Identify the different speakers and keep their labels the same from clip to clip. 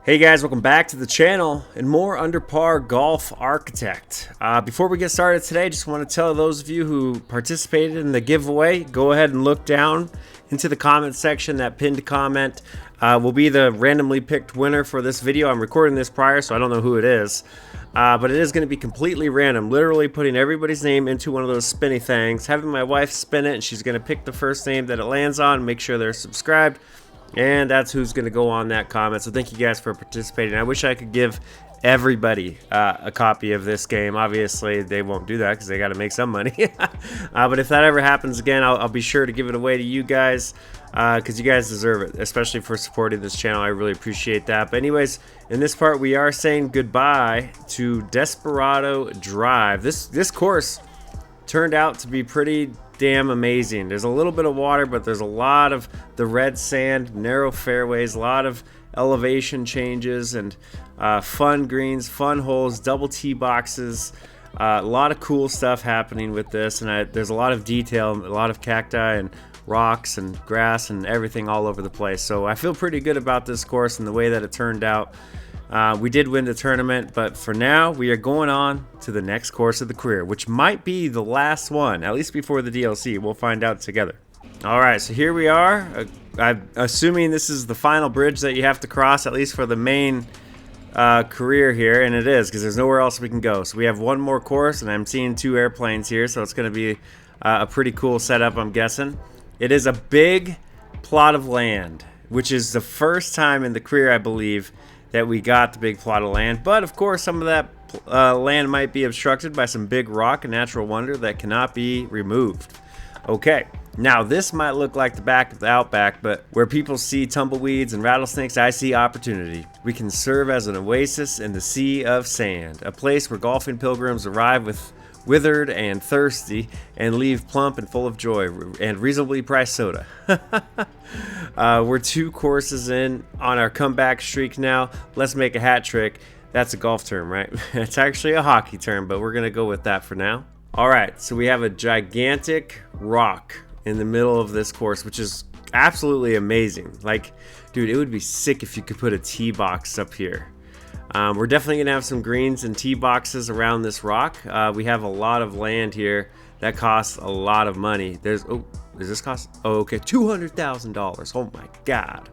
Speaker 1: Hey guys, welcome back to the channel and more Under Par Golf Architect. Before we get started today, just want to tell those of you who participated in the giveaway, go ahead and look down into the comment section. That pinned comment will be the randomly picked winner for this video. I'm recording this prior, so I don't know who it is. But it is going to be completely random, literally putting everybody's name into one of those spinny things, having my wife spin it, and she's going to pick the first name that it lands on, make sure they're subscribed. And that's who's going to go on that comment. So thank you guys for participating. I wish I could give everybody a copy of this game. Obviously, they won't do that because they got to make some money. But if that ever happens again, I'll be sure to give it away to you guys because you guys deserve it, especially for supporting this channel. I really appreciate that. But anyways, in this part, we are saying goodbye to Desperado Drive. This course turned out to be pretty damn amazing. There's a little bit of water, but there's a lot of the red sand, narrow fairways, a lot of elevation changes, and fun greens, fun holes, double tee boxes, a lot of cool stuff happening with this. And there's a lot of detail, a lot of cacti and rocks and grass and everything all over the place. So I feel pretty good about this course and the way that it turned out. We did win the tournament, but for now we are going on to the next course of the career, which might be the last one, at least before the DLC. We'll find out together. All right, so here we are. I'm assuming this is the final bridge that you have to cross, at least for the main career here, and it is because there's nowhere else we can go. So we have one more course, and I'm seeing two airplanes here, so it's going to be a pretty cool setup, I'm guessing. It is a big plot of land, which is the first time in the career, I believe, that we got the big plot of land. But of course, some of that land might be obstructed by some big rock and natural wonder that cannot be removed. Okay, now this might look like the back of the outback, but where people see tumbleweeds and rattlesnakes, I see opportunity. We can serve as an oasis in the sea of sand, a place where golfing pilgrims arrive with withered and thirsty and leave plump and full of joy and reasonably priced soda. We're two courses in on our comeback streak now. Let's make a hat trick. That's a golf term, right? It's actually a hockey term, but we're gonna go with that for now. All right, so we have a gigantic rock in the middle of this course, which is absolutely amazing. Like, dude, it would be sick if you could put a tee box up here. We're definitely going to have some greens and tee boxes around this rock. We have a lot of land here that costs a lot of money. Does this cost? Oh, okay, $200,000. Oh my God.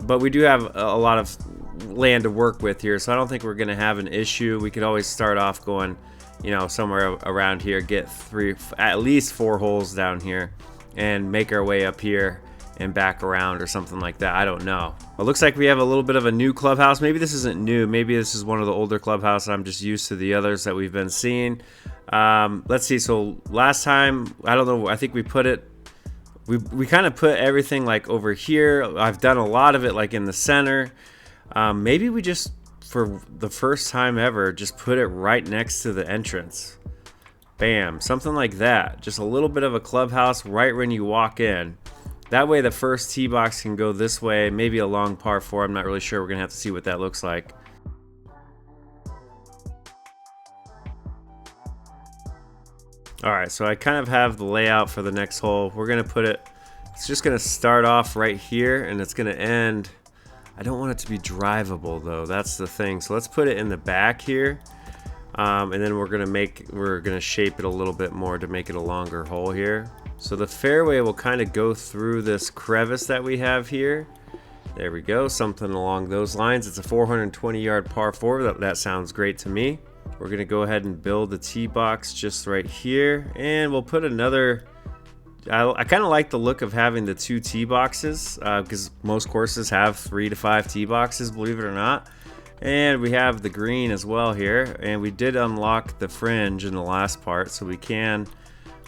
Speaker 1: But we do have a lot of land to work with here, so I don't think we're going to have an issue. We could always start off going, you know, somewhere around here, get at least 4 holes down here, and make our way up here and back around or something like that. I don't know. It looks like we have a little bit of a new clubhouse. Maybe this isn't new. Maybe this is one of the older clubhouses. I'm just used to the others that we've been seeing. Let's see. So last time, I don't know, I think we put it, we kind of put everything like over here. I've done a lot of it like in the center. Maybe we just, for the first time ever, just put it right next to the entrance. Bam, something like that. Just a little bit of a clubhouse right when you walk in. That way the first tee box can go this way, maybe a long par 4. I'm not really sure. We're going to have to see what that looks like. All right, so I kind of have the layout for the next hole. We're going to put it, it's just going to start off right here, and it's going to end. I don't want it to be drivable, though. That's the thing. So let's put it in the back here. And then we're going to shape it a little bit more to make it a longer hole here. So the fairway will kind of go through this crevice that we have here. There we go, something along those lines. It's a 420-yard par 4. That sounds great to me. We're going to go ahead and build the tee box just right here. And we'll put another... I kind of like the look of having the 2 tee boxes because most courses have 3 to 5 tee boxes, believe it or not. And we have the green as well here. And we did unlock the fringe in the last part, so we can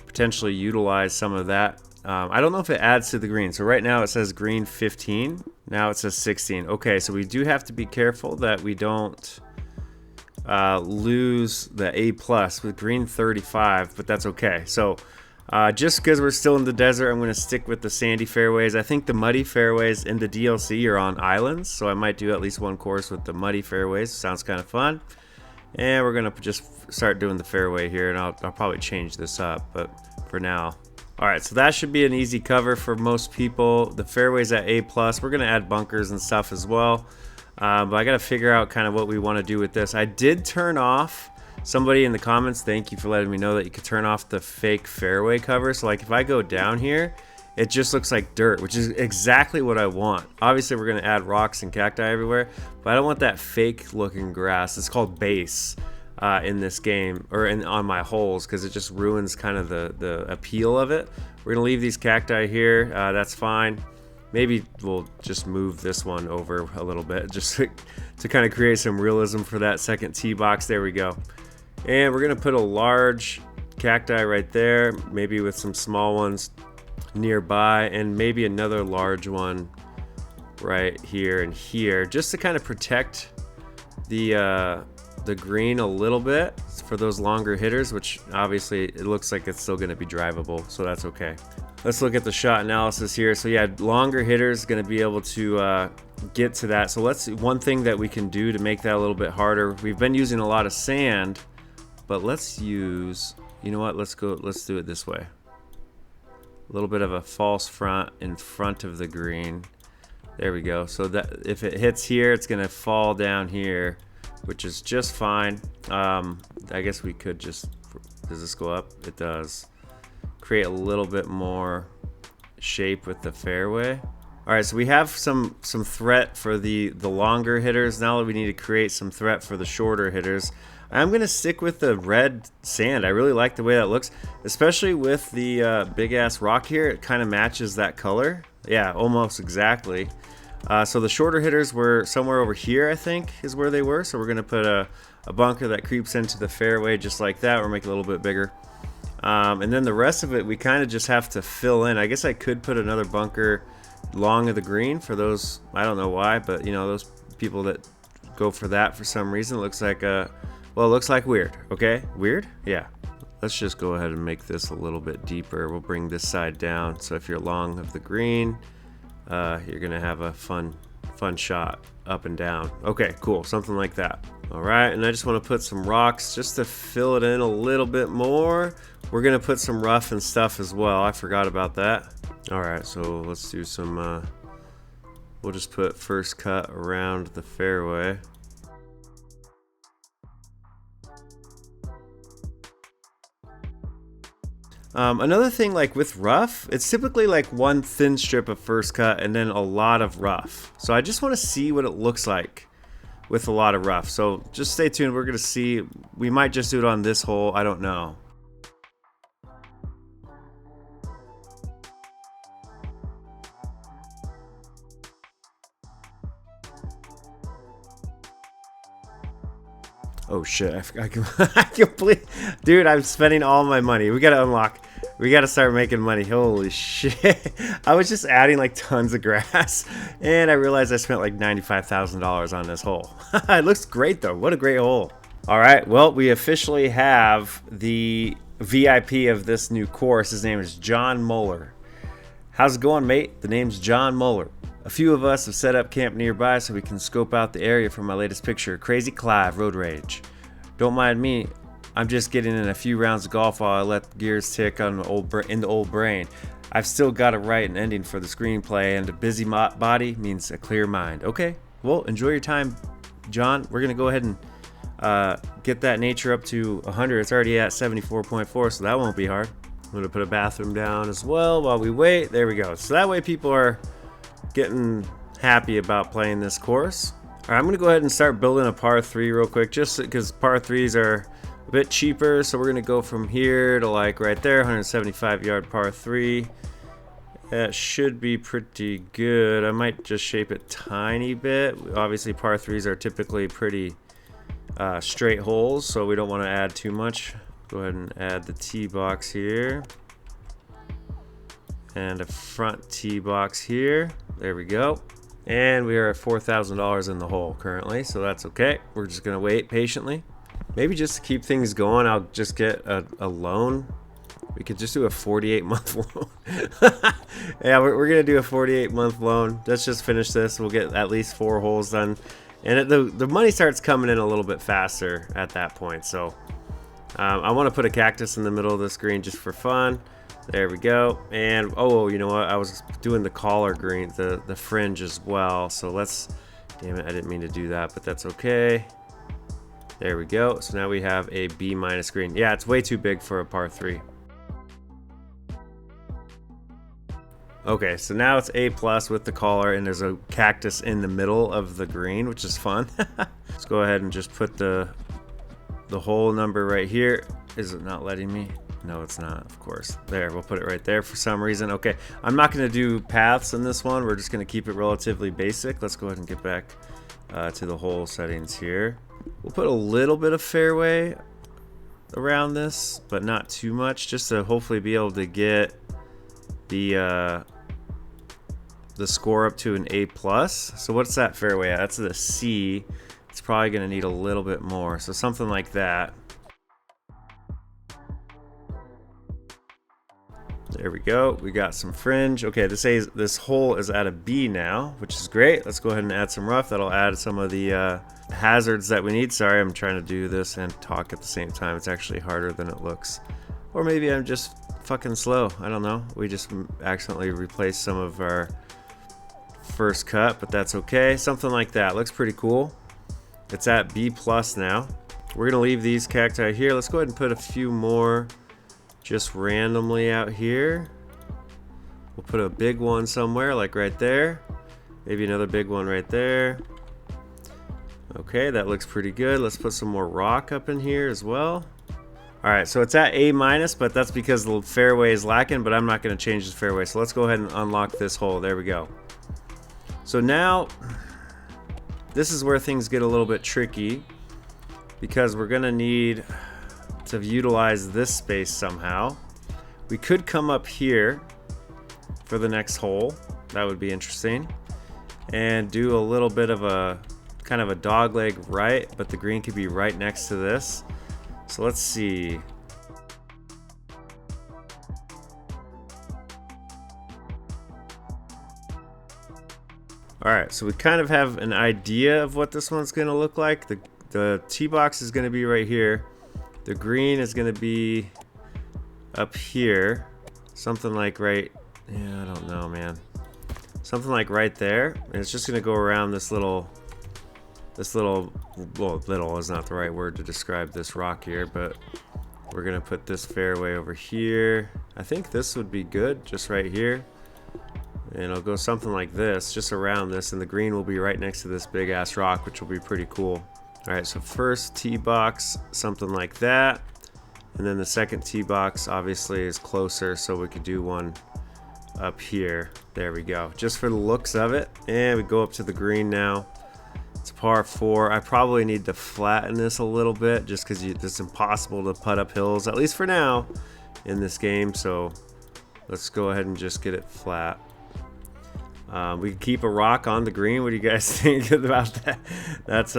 Speaker 1: potentially utilize some of that. I don't know if it adds to the green. So right now it says green 15. Now it says 16. Okay, so we do have to be careful that we don't lose the A+ with green 35, but that's okay. So just because we're still in the desert, I'm going to stick with the sandy fairways. I think the muddy fairways in the DLC are on islands, so I might do at least one course with the muddy fairways. Sounds kind of fun. And we're going to just start doing the fairway here, and I'll probably change this up, but for now. All right, so that should be an easy cover for most people. The fairway's at A+. We're going to add bunkers and stuff as well. But I got to figure out kind of what we want to do with this. I did turn off, somebody in the comments, thank you for letting me know that you could turn off the fake fairway cover. So like if I go down here, it just looks like dirt, which is exactly what I want. Obviously we're going to add rocks and cacti everywhere, but I don't want that fake looking grass. It's called base in this game, or on my holes, because it just ruins kind of the appeal of it. We're going to leave these cacti here. That's fine. Maybe we'll just move this one over a little bit just to kind of create some realism for that second tee box. There we go. And we're going to put a large cacti right there, maybe with some small ones nearby, and maybe another large one right here and here, just to kind of protect the green a little bit for those longer hitters, which obviously it looks like it's still going to be drivable, so that's okay. Let's look at the shot analysis here. So yeah, longer hitters going to be able to get to that. So one thing that we can do to make that a little bit harder, we've been using a lot of sand, but let's use, you know what, let's do it this way. A little bit of a false front in front of the green. There we go. So that if it hits here, it's going to fall down here, which is just fine. I guess we could just, does this go up? It does. Create a little bit more shape with the fairway. All right, so we have some threat for the longer hitters. Now we need to create some threat for the shorter hitters. I'm gonna stick with the red sand. I really like the way that looks, especially with the big ass rock here. It kind of matches that color. Yeah, almost exactly. So the shorter hitters were somewhere over here, I think, is where they were. So we're gonna put a bunker that creeps into the fairway just like that, or make it a little bit bigger. And then the rest of it, we kind of just have to fill in. I guess I could put another bunker long of the green for those, I don't know why, but you know, those people that go for that for some reason. It looks like well, it looks like weird. Okay, weird? Yeah. Let's just go ahead and make this a little bit deeper. We'll bring this side down. So if you're long of the green, you're gonna have a fun shot up and down. Okay, cool, something like that. All right, and I just want to put some rocks just to fill it in a little bit more. We're gonna put some rough and stuff as well. I forgot about that. All right, so let's do some, we'll just put first cut around the fairway. Another thing, like with rough, it's typically like one thin strip of first cut and then a lot of rough. So I just want to see what it looks like with a lot of rough. So just stay tuned. We're going to see. We might just do it on this hole. I don't know. Oh shit, I completely, dude, I'm spending all my money. We gotta unlock, we gotta start making money. Holy shit. I was just adding like tons of grass and I realized I spent like $95,000 on this hole. It looks great though, what a great hole. All right, well, we officially have the VIP of this new course. His name is John Muller. How's it going, mate? The name's John Muller. A few of us have set up camp nearby so we can scope out the area for my latest picture, Crazy Clive Road Rage. Don't mind me, I'm just getting in a few rounds of golf while I let the gears tick on in the old brain. I've still got to write an ending for the screenplay, and a busy body means a clear mind. Okay, well, enjoy your time, John. We're going to go ahead and get that nature up to 100. It's already at 74.4, so that won't be hard. I'm going to put a bathroom down as well while we wait. There we go. So that way people are getting happy about playing this course. All right, I'm gonna go ahead and start building a par 3 real quick, just because par 3s are a bit cheaper. So we're gonna go from here to like right there, 175 yard par 3. That should be pretty good. I might just shape it tiny bit. Obviously par 3s are typically pretty straight holes, so we don't want to add too much. Go ahead and add the tee box here and a front tee box here. There we go. And we are at $4,000 in the hole currently, so that's okay. We're just gonna wait patiently. Maybe just to keep things going, I'll just get a loan. We could just do a 48-month loan. Yeah, we're gonna do a 48-month loan. Let's just finish this. We'll get at least 4 holes done. And the money starts coming in a little bit faster at that point. So I wanna put a cactus in the middle of the screen just for fun. There we go. And oh, you know what? I was doing the collar green, the fringe as well. So let's Damn it, I didn't mean to do that, but that's okay. There we go. So now we have a B- green. Yeah, it's way too big for a par 3. Okay, so now it's A+ with the collar, and there's a cactus in the middle of the green, which is fun. Let's go ahead and just put the hole number right here. Is it not letting me? No, it's not, of course. There, we'll put it right there for some reason. Okay, I'm not going to do paths in this one. We're just going to keep it relatively basic. Let's go ahead and get back to the hole settings here. We'll put a little bit of fairway around this, but not too much, just to hopefully be able to get the score up to an A+. So what's that fairway at? That's the C. It's probably going to need a little bit more, so something like that. There we go. We got some fringe. Okay, this hole is at a B now, which is great. Let's go ahead and add some rough. That'll add some of the hazards that we need. Sorry, I'm trying to do this and talk at the same time. It's actually harder than it looks. Or maybe I'm just fucking slow. I don't know. We just accidentally replaced some of our first cut, but that's okay. Something like that. Looks pretty cool. It's at B+ now. We're gonna leave these cacti here. Let's go ahead and put a few more just randomly out here. We'll put a big one somewhere, like right there. Maybe another big one right there. Okay, that looks pretty good. Let's put some more rock up in here as well. All right, so it's at A-, but that's because the fairway is lacking, but I'm not gonna change the fairway. So let's go ahead and unlock this hole. There we go. So now, this is where things get a little bit tricky, because we're gonna need to utilize this space somehow. We could come up here for the next hole. That would be interesting. And do a little bit of a kind of a dog leg right, but the green could be right next to this. So let's see. All right, so we kind of have an idea of what this one's gonna look like. The tee box is gonna be right here. The green is gonna be up here. Something like right, yeah, I don't know, man. Something like right there. And it's just gonna go around this little, well, little is not the right word to describe this rock here, but we're gonna put this fairway over here. I think this would be good, just right here. And it'll go something like this, just around this, and the green will be right next to this big ass rock, which will be pretty cool. All right, so first tee box, something like that. And then the second tee box obviously is closer, so we could do one up here. There we go, just for the looks of it. And we go up to the green now. It's par 4. I probably need to flatten this a little bit, just because it's impossible to putt up hills, at least for now, in this game. So let's go ahead and just get it flat. We can keep a rock on the green. What do you guys think about that? That's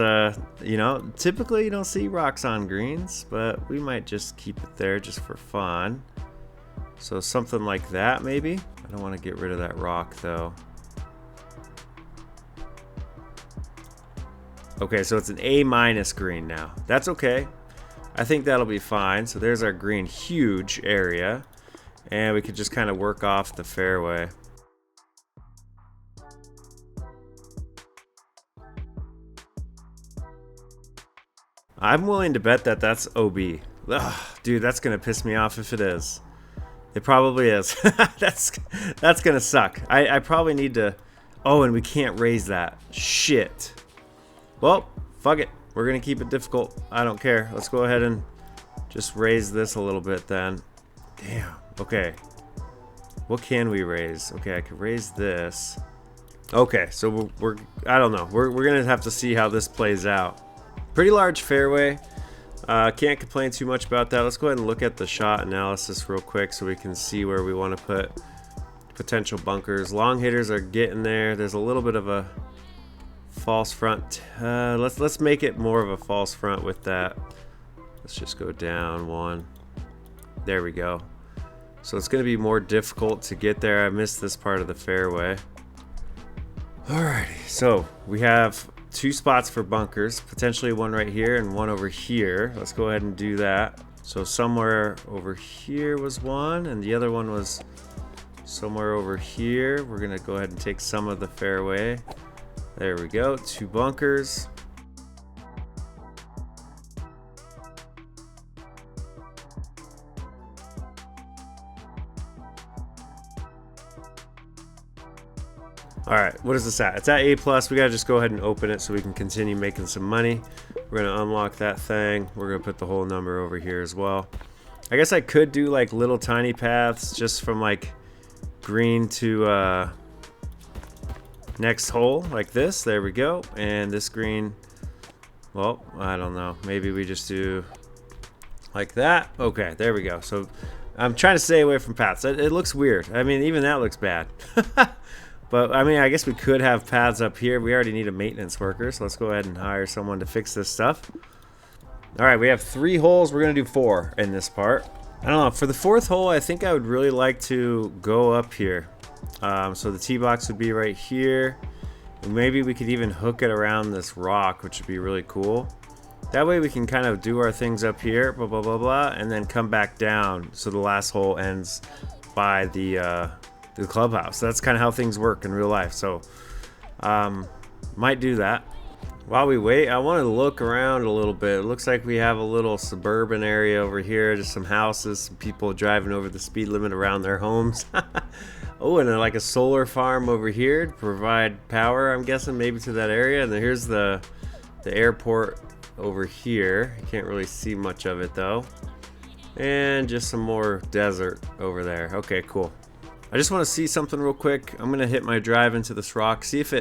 Speaker 1: you know, typically you don't see rocks on greens, but we might just keep it there just for fun. So something like that, maybe. I don't want to get rid of that rock though. Okay, so it's an A- green now. That's okay. I think that'll be fine. So there's our green, huge area, and we could just kind of work off the fairway. I'm willing to bet that that's OB. Ugh, dude, that's gonna piss me off if it is. It probably is. that's gonna suck. I probably need to. Oh, and we can't raise that. Shit. Well, fuck it. We're gonna keep it difficult. I don't care. Let's go ahead and just raise this a little bit then. Damn. Okay. What can we raise? Okay, I could raise this. Okay, so we're I don't know. We're gonna have to see how this plays out. Pretty large fairway. Can't complain too much about that. Let's go ahead and look at the shot analysis real quick so we can see where we want to put potential bunkers. Long hitters are getting there. There's a little bit of a false front. Let's make it more of a false front with that. Let's just go down one. There we go. So it's going to be more difficult to get there. I missed this part of the fairway. Alrighty, so we have 2 spots for bunkers, potentially one right here and one over here. Let's go ahead and do that. So somewhere over here was one, and the other one was somewhere over here. We're gonna go ahead and take some of the fairway There we go, 2 bunkers. All right, what is this at? It's at A+. We gotta just go ahead and open it so we can continue making some money. We're gonna unlock that thing. We're gonna put the whole number over here as well. I guess I could do like little tiny paths just from like green to next hole like this. There we go. And this green, well, I don't know. Maybe we just do like that. Okay, there we go. So I'm trying to stay away from paths. It looks weird. I mean, even that looks bad. But I mean, I guess we could have paths up here. We already need a maintenance worker, so let's go ahead and hire someone to fix this stuff. All right, we have 3 holes. We're gonna do 4 in this part. I don't know, for the 4th hole, I think I would really like to go up here. So the tee box would be right here. And maybe we could even hook it around this rock, which would be really cool. That way we can kind of do our things up here, blah, blah, blah, blah, and then come back down. So the last hole ends by the clubhouse. That's kind of how things work in real life. So might do that. While we wait, I want to look around a little bit. It looks like we have a little suburban area over here, just some houses, some people driving over the speed limit around their homes. Oh, and like a solar farm over here to provide power, I'm guessing, maybe to that area. And then here's the airport over here. You can't really see much of it though. And just some more desert over there. Okay, cool. I just want to see something real quick. I'm gonna hit my drive into this rock, see if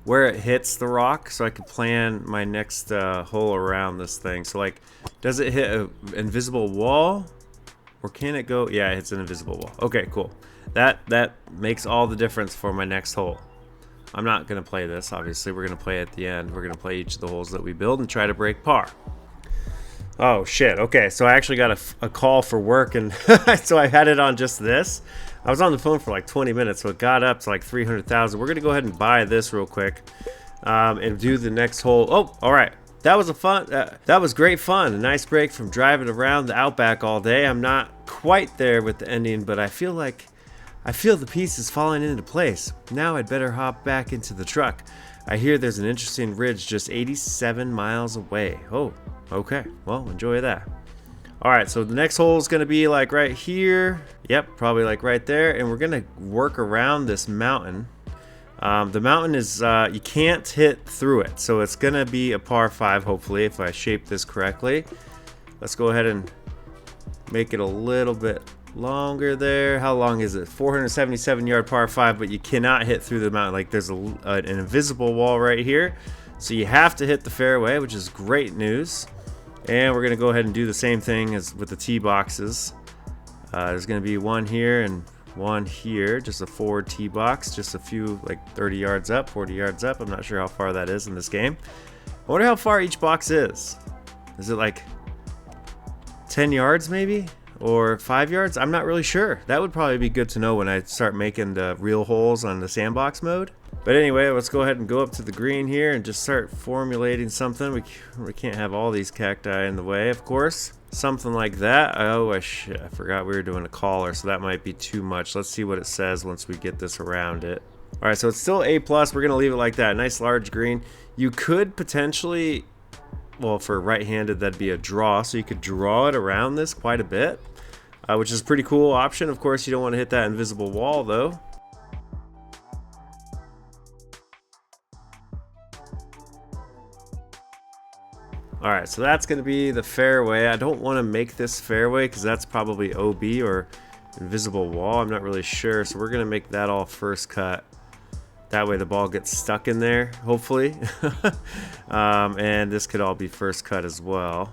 Speaker 1: where it hits the rock, so I can plan my next hole around this thing. So like, does it hit an invisible wall, or can it go? Yeah, it hits an invisible wall. Okay, cool. That makes all the difference for my next hole. I'm not gonna play this, obviously. We're gonna play at the end. We're gonna play each of the holes that we build and try to break par. Oh shit, okay, so I actually got a call for work, and so I had it on just this. I was on the phone for like 20 minutes, so it got up to like 300,000. We're gonna go ahead and buy this real quick and do the next hole. Oh, all right, that was that was great fun. A nice break from driving around the outback all day. I'm not quite there with the ending, but I feel the pieces falling into place. Now I'd better hop back into the truck. I hear there's an interesting ridge just 87 miles away. Oh, okay, well, enjoy that. All right, so the next hole is gonna be like right here. Yep, probably like right there. And we're gonna work around this mountain. The mountain is, you can't hit through it. So it's gonna be a par 5, hopefully, if I shape this correctly. Let's go ahead and make it a little bit longer there. How long is it? 477 yard par 5, but you cannot hit through the mountain. Like there's an invisible wall right here. So you have to hit the fairway, which is great news. And we're gonna go ahead and do the same thing as with the tee boxes. There's gonna be one here and one here, just a forward tee box, just a few, like 30 yards up, 40 yards up. I'm not sure how far that is in this game. I wonder how far each box is. Is it like 10 yards maybe? Or 5 yards? I'm not really sure. That would probably be good to know when I start making the real holes on the sandbox mode. But anyway, let's go ahead and go up to the green here and just start formulating something. We can't have all these cacti in the way, of course. Something like that. Oh, I forgot we were doing a collar, so that might be too much. Let's see what it says once we get this around it. All right, so it's still A+. We're gonna leave it like that. Nice large green. You could potentially, well, for right-handed, that'd be a draw. So you could draw it around this quite a bit, which is a pretty cool option. Of course, you don't want to hit that invisible wall, though. All right, so that's gonna be the fairway. I don't want to make this fairway because that's probably OB or invisible wall. I'm not really sure. So we're gonna make that all first cut. That way the ball gets stuck in there, hopefully. And this could all be first cut as well.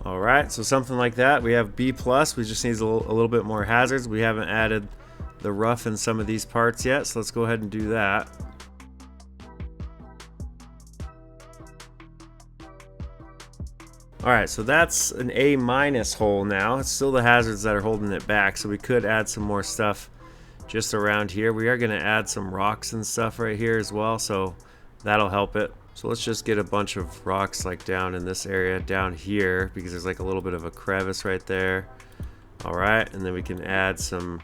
Speaker 1: All right, so something like that. We have B+. We just need a little bit more hazards. We haven't added the rough in some of these parts yet, so let's go ahead and do that. All right, so that's an A- hole now. It's still the hazards that are holding it back, so we could add some more stuff just around here. We are gonna add some rocks and stuff right here as well, so that'll help it. So let's just get a bunch of rocks like down in this area down here, because there's like a little bit of a crevice right there. All right, and then we can add some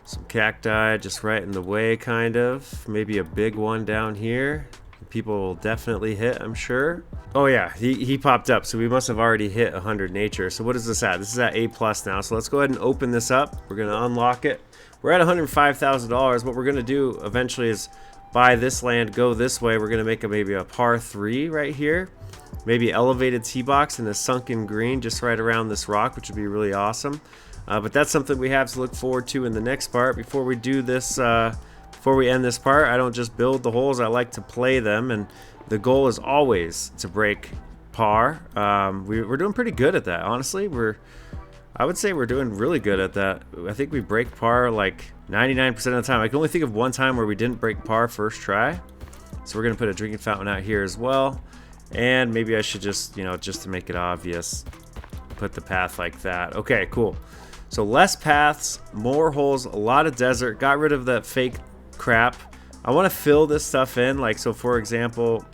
Speaker 1: Some cacti just right in the way, kind of. Maybe a big one down here. People will definitely hit, I'm sure. Oh yeah, he popped up, so we must have already hit 100 nature. So what is this at? This is at A+ now. So let's go ahead and open this up. We're gonna unlock it. We're at $105,000. What we're gonna do eventually is buy this land, go this way. We're gonna make maybe a par 3 right here. Maybe elevated tee box and a sunken green just right around this rock, which would be really awesome. But that's something we have to look forward to in the next part. Before we do this, before we end this part, I don't just build the holes, I like to play them, and the goal is always to break par. We're doing pretty good at that, honestly. I would say we're doing really good at that. I think we break par like 99% of the time. I can only think of one time where we didn't break par first try. So we're gonna put a drinking fountain out here as well. And maybe I should just, just to make it obvious, put the path like that. Okay, cool. So less paths, more holes, a lot of desert. Got rid of that fake crap. I want to fill this stuff in, like, so for example,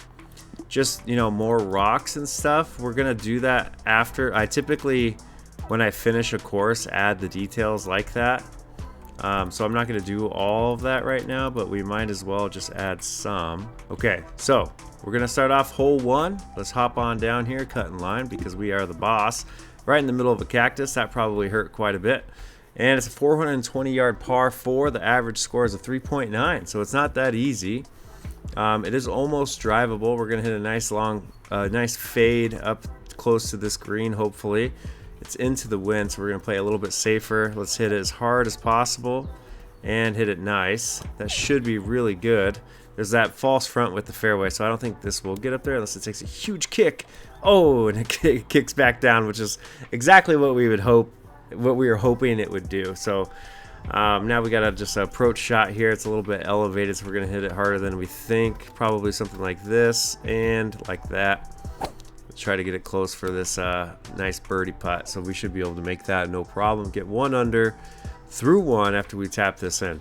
Speaker 1: just more rocks and stuff. We're gonna do that after. I typically, when I finish a course, add the details like that. So I'm not gonna do all of that right now, but we might as well just add some. Okay, so we're gonna start off hole 1. Let's hop on down here, cut in line, because we are the boss. Right in the middle of a cactus. That probably hurt quite a bit. And it's a 420-yard par 4. The average score is a 3.9, so it's not that easy. It is almost drivable. We're gonna hit a nice long, nice fade up close to this green. Hopefully, it's into the wind, so we're gonna play a little bit safer. Let's hit it as hard as possible and hit it nice. That should be really good. There's that false front with the fairway, so I don't think this will get up there unless it takes a huge kick. Oh, and it kicks back down, which is exactly what we would hope, what we were hoping it would do. So now we got just an approach shot here. It's a little bit elevated, so we're gonna hit it harder than we think. Probably something like this and like that. Let's try to get it close for this nice birdie putt. So we should be able to make that no problem. Get 1 under through 1 after we tap this in.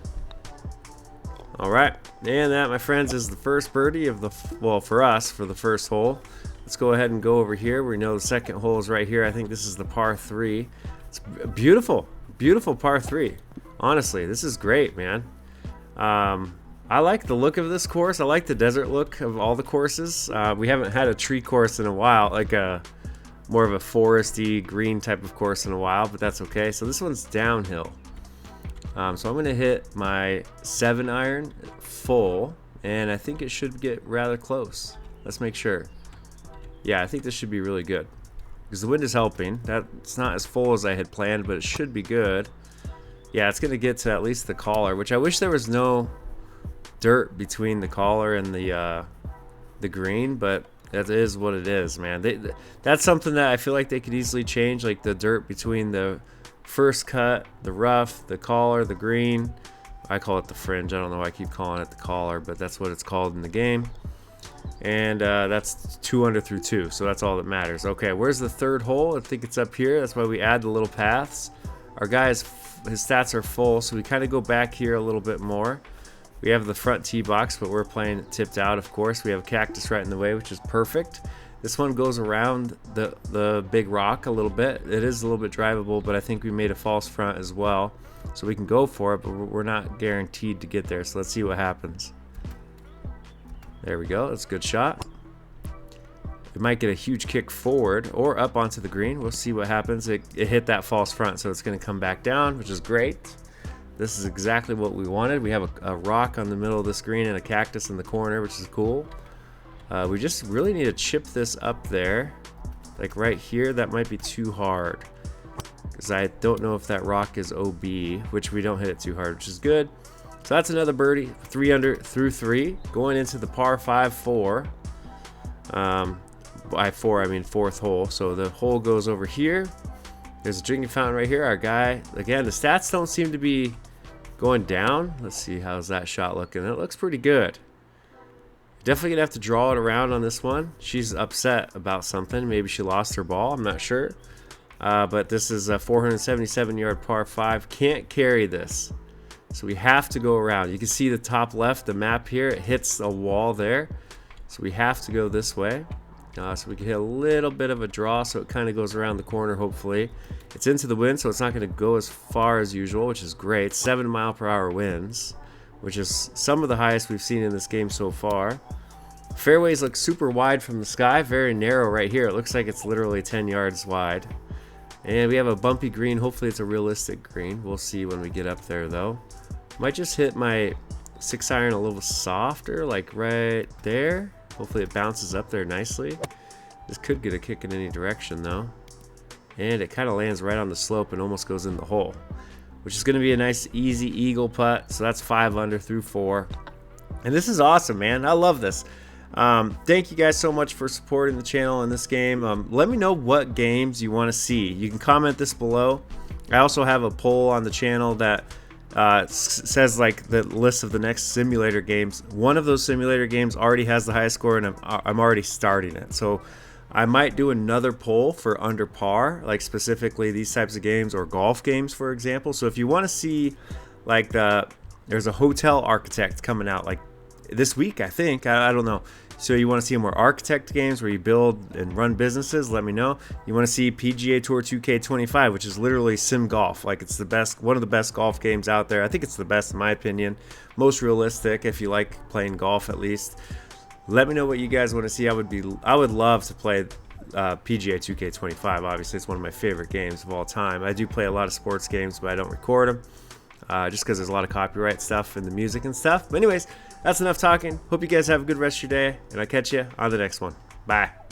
Speaker 1: All right, and that, my friends, is the first birdie of the, well, for us, for the first hole. Let's go ahead and go over here. We know the second hole is right here. I think this is the par 3. It's beautiful, beautiful par 3. Honestly, this is great, man. I like the look of this course. I like the desert look of all the courses. We haven't had a tree course in a while, like a more of a foresty green type of course in a while, but that's okay. So this one's downhill. So I'm gonna hit my 7-iron full, and I think it should get rather close. Let's make sure. Yeah, I think this should be really good because the wind is helping. That's not as full as I had planned, but it should be good. Yeah, it's gonna get to at least the collar, which I wish there was no dirt between the collar and the green, but that is what it is, man. That's something that I feel like they could easily change, like the dirt between the first cut, the rough, the collar, the green. I call it the fringe. I don't know why I keep calling it the collar, but that's what it's called in the game. And that's 2 under through 2, so that's all that matters. Okay, where's the third hole? I think it's up here. That's why we add the little paths. Our guy's, his stats are full, so we kind of go back here a little bit more. We have the front tee box, but we're playing it tipped out, of course. We have a cactus right in the way, which is perfect. This one goes around the big rock a little bit. It is a little bit drivable, but I think we made a false front as well. So we can go for it, but we're not guaranteed to get there. So let's see what happens. There we go. That's a good shot. It might get a huge kick forward or up onto the green. We'll see what happens. It hit that false front, so it's going to come back down, which is great. This is exactly what we wanted. We have a rock on the middle of the screen and a cactus in the corner, which is cool. We just really need to chip this up there, like right here. That might be too hard because I don't know if that rock is OB, which we don't hit it too hard, which is good. So that's another birdie, 3 under through 3, going into the par 5-4. By 4 I mean fourth hole. So the hole goes over here. There's a drinking fountain right here. Our guy, again, the stats don't seem to be going down. Let's see, how's that shot looking? It looks pretty good. Definitely gonna have to draw it around on this one. She's upset about something. Maybe she lost her ball, I'm not sure. But this is a 477-yard par 5. Can't carry this, so we have to go around. You can see the top left, the map here, it hits a wall there, so we have to go this way. So we can hit a little bit of a draw, so it kind of goes around the corner. Hopefully it's into the wind, so it's not going to go as far as usual, which is great. 7-mile-per-hour winds, which is some of the highest we've seen in this game so far. Fairways look super wide from the sky, very narrow right here. It looks like it's literally 10 yards wide. And we have a bumpy green. Hopefully it's a realistic green. We'll see when we get up there though. Might just hit my 6-iron a little softer, like right there. Hopefully it bounces up there nicely. This could get a kick in any direction though. And it kind of lands right on the slope and almost goes in the hole, which is going to be a nice easy eagle putt. So that's 5 under through 4. And this is awesome, man. I love this. Thank you guys so much for supporting the channel in this game. Let me know what games you want to see. You can comment this below. I also have a poll on the channel that says like the list of the next simulator games. One of those simulator games already has the highest score, and I'm already starting it. So I might do another poll for under par, like specifically these types of games or golf games, for example. So if you want to see like there's a hotel architect coming out like this week, I think. I don't know. So you want to see more architect games where you build and run businesses, let me know. You want to see PGA Tour 2K25, which is literally sim golf. Like it's the best, one of the best golf games out there. I think it's the best in my opinion. Most realistic if you like playing golf at least. Let me know what you guys want to see. I would love to play PGA 2K25. Obviously, it's one of my favorite games of all time. I do play a lot of sports games, but I don't record them. Just because there's a lot of copyright stuff in the music and stuff. But anyways, that's enough talking. Hope you guys have a good rest of your day, and I'll catch you on the next one. Bye.